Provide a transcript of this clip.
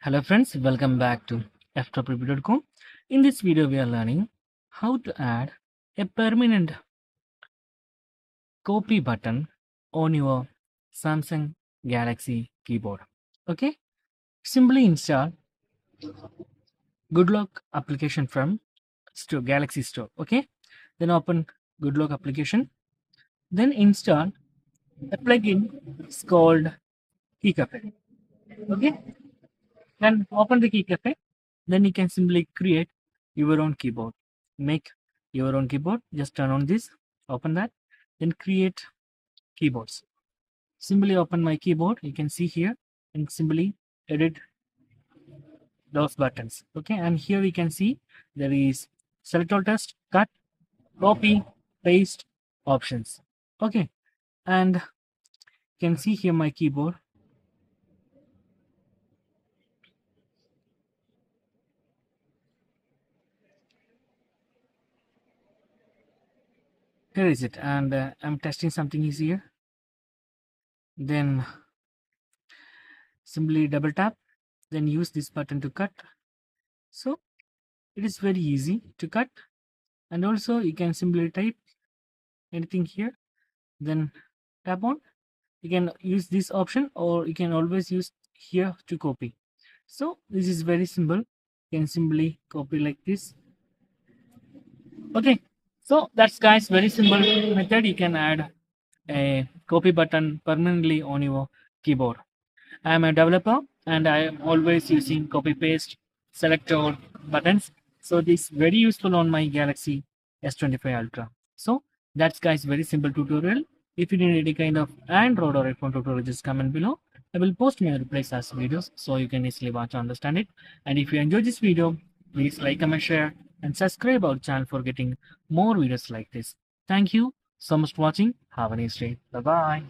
Hello friends, welcome back to Ftopreview.com. In this video we are learning how to add a permanent copy button on your Samsung Galaxy keyboard. Okay, simply install Good application from Galaxy Store. Okay, then open Good application, then install a plugin. It's called Key Cafe. Okay, then open the Key Cafe. Then you can simply create your own keyboard. Make your own keyboard. Just turn on this, open that, then create keyboards. Simply open my keyboard. You can see here and simply edit those buttons. Okay, and here we can see there is select all text, cut, copy, paste options. Okay, and you can see here my keyboard. Here is it, and I'm testing something easier. Then simply double tap, then use this button to cut. So it is very easy to cut, and also you can simply type anything here, then tap on. You can use this option, or you can always use here to copy. So this is very simple. You can simply copy like this. Okay, so that's guys very simple method. You can add a copy button permanently on your keyboard. I am a developer and I am always using copy paste select all buttons. So this is very useful on my Galaxy S25 Ultra. So that's guys very simple tutorial. If you need any kind of Android or iPhone tutorial, just comment below. I will post my replies as videos so you can easily watch and understand it. And if you enjoyed this video, please like, comment, share and subscribe our channel for getting more videos like this. Thank you so much for watching. Have a nice day. Bye bye.